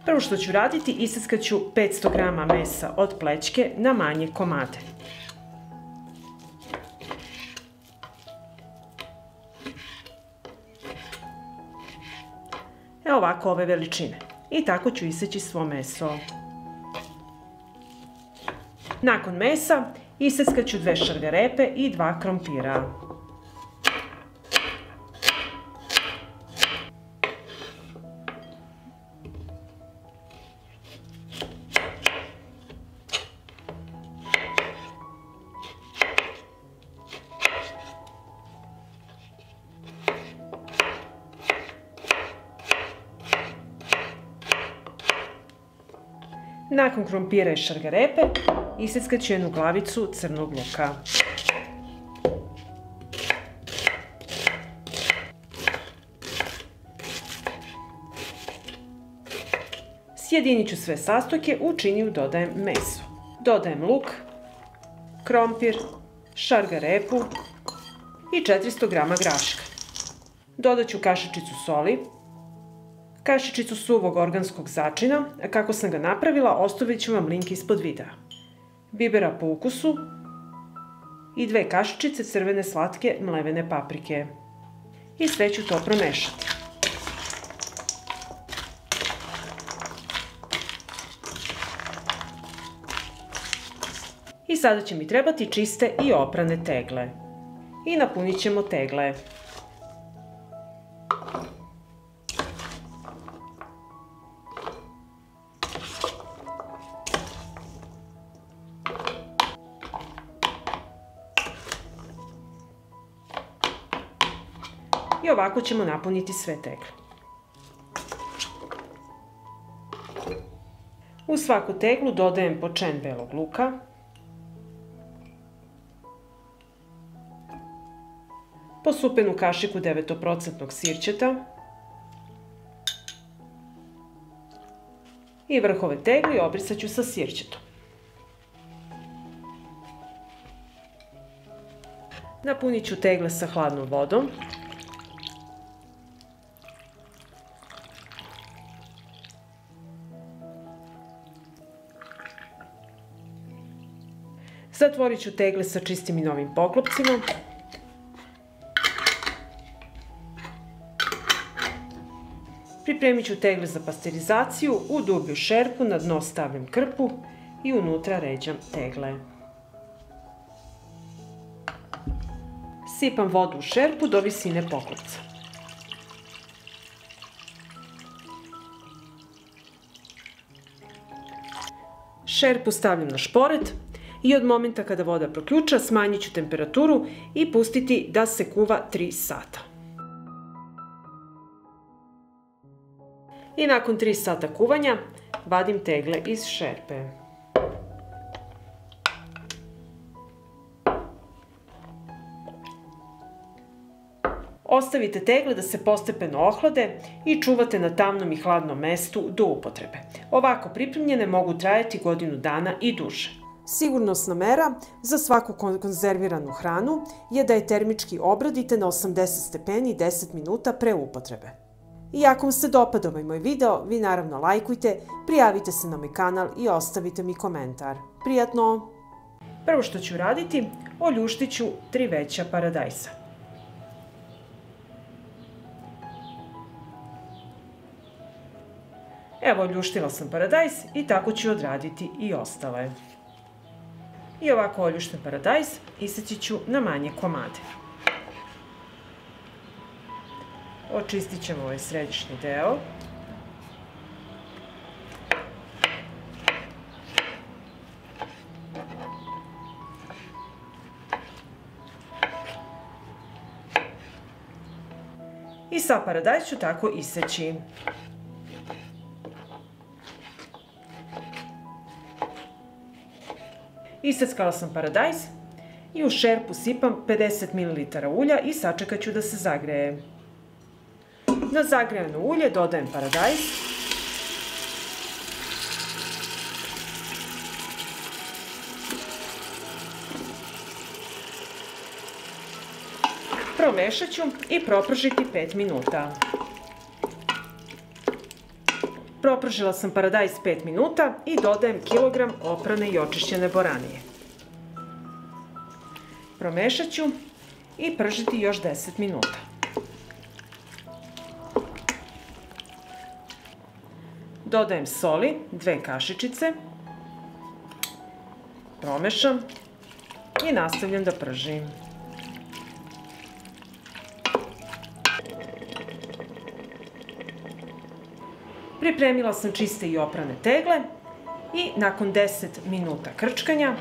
Prvo što ću raditi, iseckat ću 500 g mesa od plećke na manje komade. Evo ovako ove veličine. I tako ću iseći svo meso. Nakon mesa iseckat ću 2 šargarepe i 2 krompira. Nakon krompira i šargarepe iseckat ću jednu glavicu crnog luka. Sjedinit ću sve sastojke, u činiju dodajem meso. Dodajem luk, krompir, šargarepu i 400 g graška. Dodat ću kašičicu soli, kašičicu suvog organskog začina, a kako sam ga napravila ostavit ću vam link ispod videa. Bibera po ukusu i 2 kašičice crvene slatke mlevene paprike. I sve ću to promešati. I sada će mi trebati čiste i oprane tegle. I napunit ćemo tegle. I ovako ćemo napuniti sve tegle. U svaku teglu dodajem po čen belog luka, posupenu kašiku 9% sirćeta i vrhove tegli obrisat ću sa sirćetom. Napunit ću tegle sa hladnom vodom. Zatvorit ću tegle sa čistim i novim poklopcima. Pripremit ću tegle za pasterizaciju, u dublju šerpu na dno stavljam krpu i unutra ređam tegle. Sipam vodu u šerpu do visine poklopca. Šerpu stavljam na šporet i od momenta kada voda proključa smanjit ću temperaturu i pustiti da se kuva 3 sata. I nakon 3 sata kuvanja vadim tegle iz šerpe. Ostavite tegle da se postepeno ohlade i čuvate na tamnom i hladnom mestu do upotrebe. Ovako pripremljene mogu trajati godinu dana i duže. Sigurnosna mera za svaku konzerviranu hranu je da je termički obradite na 80 stepeni 10 minuta pre upotrebe. I ako vam se dopada ovaj moj video, vi naravno lajkujte, prijavite se na moj kanal i ostavite mi komentar. Prijatno! Prvo što ću raditi, oljuštit ću 3 veća paradajza. Evo, oljuštila sam paradajz i tako ću odraditi i ostale. I ovako oljušten paradajz iseći ću na manje komade. Očistit ćemo ovaj središnji deo. I sav paradajz ću tako iseći. Iseckala sam paradajz i u šerpu sipam 50 ml ulja i sačekat ću da se zagreje. Na zagrejano ulje dodajem paradajz. Promešat ću i propržiti 5 minuta. Propržila sam paradajz 5 minuta i dodajem kilogram oprane i očišćene boranije. Promešat ću i pržiti još 10 minuta. Dodajem soli, 2 kašičice, promešam i nastavljam da pržim. Pripremila sam čiste i oprane tegle i nakon 10 minuta krčkanja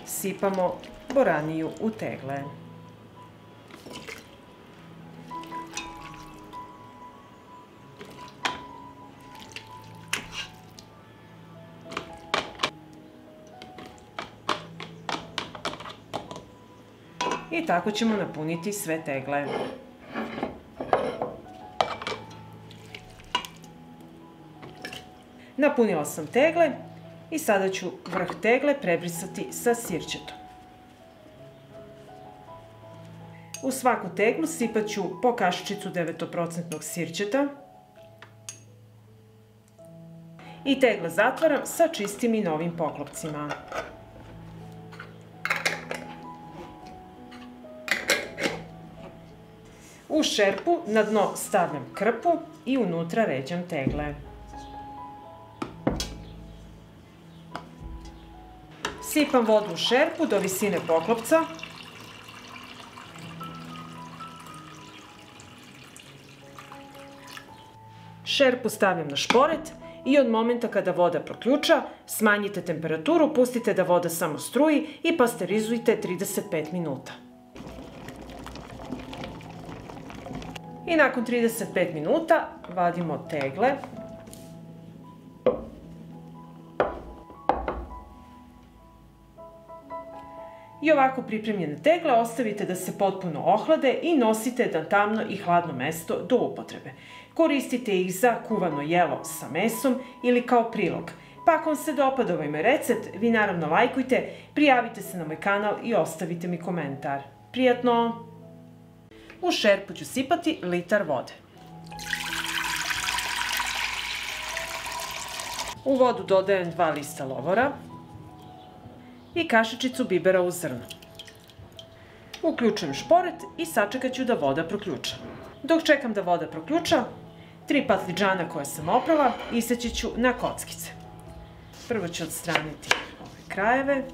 sipamo boraniju u tegle. I tako ćemo napuniti sve tegle. Napunila sam tegle i sada ću vrh tegle prebrisati sa sirćetom. U svaku teglu sipat ću po kašičicu 9% sirćeta i tegle zatvaram sa čistim i novim poklopcima. U šerpu na dno stavljam krpu i unutra ređam tegle. Sipam vodu u šerpu do visine poklopca. Šerpu stavljam na šporet i od momenta kada voda proključa, smanjite temperaturu, pustite da voda samo struji i pasterizujte 35 minuta. I nakon 35 minuta vadimo tegle. I ovako pripremljene tegle ostavite da se potpuno ohlade i nosite na tamno i hladno mesto do upotrebe. Koristite ih za kuvano jelo sa mesom ili kao prilog. Pa ako vam se dopada ovaj moj recept, vi naravno lajkujte, prijavite se na moj kanal i ostavite mi komentar. Prijatno! U šerpu ću sipati litar vode. U vodu dodajem 2 lista lovora i kašičicu bibera u zrnu. Uključujem šporet i sačekat ću da voda proključa. Dok čekam da voda proključa, 3 patliđana koje sam oprala iseći ću na kockice. Prvo ću odstraniti ove krajeve.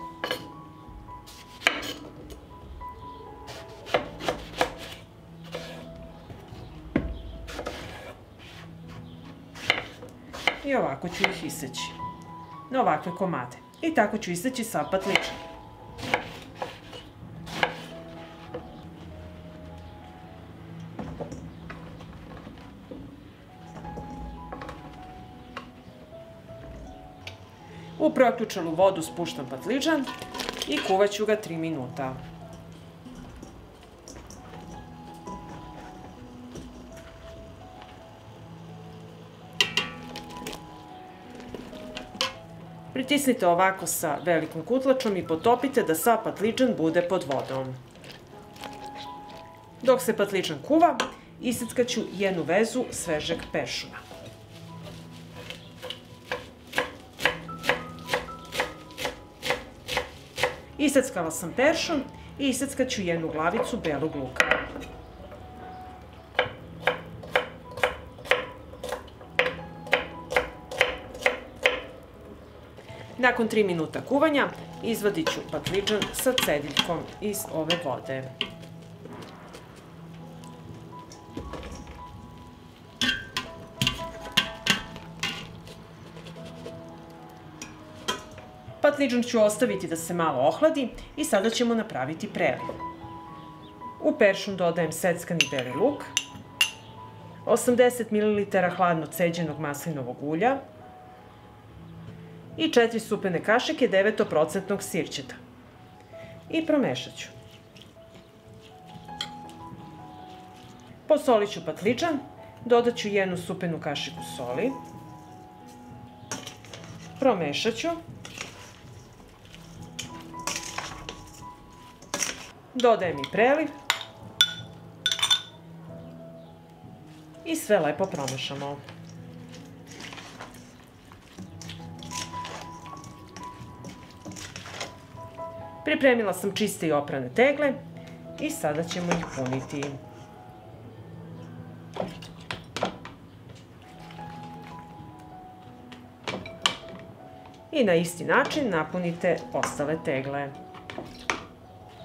I ovako ću ih iseći na ovakve komade. I tako ću iseći sav patliđan. U proključanu vodu spuštam patliđan i kuvat ću ga 3 minuta. Pritisnite ovako sa velikom kutlačom i potopite da sav patliđan bude pod vodom. Dok se patliđan kuva, iseckat ću 1 vezu svežeg peršuna. Iseckala sam peršun i iseckat ću 1 glavicu belog luka. Nakon 3 minuta kuvanja izvadit ću patliđan sa cediljkom iz ove vode. Patliđan ću ostaviti da se malo ohladi i sada ćemo napraviti preliv. U peršun dodajem seckani beli luk, 80 ml hladno ceđenog maslinovog ulja i 4 supene kašike 9% sirćeta. I promešat ću. Posolit ću patliđan, dodat ću 1 supenu kašiku soli, promešat ću, dodajem i preliv i sve lepo promešamo. Pripremila sam čiste i oprane tegle i sada ćemo ih puniti. I na isti način napunite ostale tegle.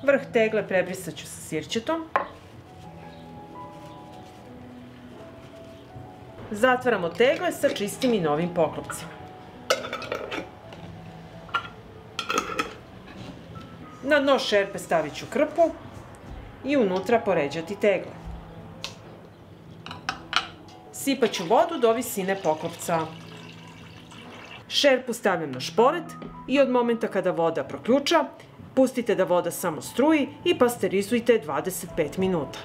Vrh tegle prebrisat ću sa sirćetom. Zatvaramo tegle sa čistim i novim poklopcima. Na dno šerpe stavit ću krpu i unutra poređati tegle. Sipat ću vodu do visine poklopca. Šerpu stavljam na šporet i od momenta kada voda proključa, pustite da voda samo struji i pasterizujte 25 minuta.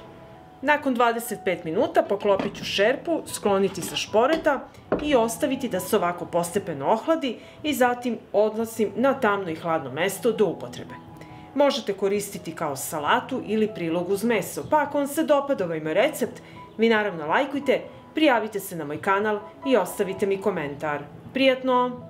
Nakon 25 minuta poklopit ću šerpu, skloniti sa šporeta i ostaviti da se ovako postepeno ohladi i zatim odnosim na tamno i hladno mesto do upotrebe. Možete koristiti kao salatu ili prilog uz meso, pa ako vam se dopada ovaj moj recept, vi naravno lajkujte, prijavite se na moj kanal i ostavite mi komentar. Prijatno!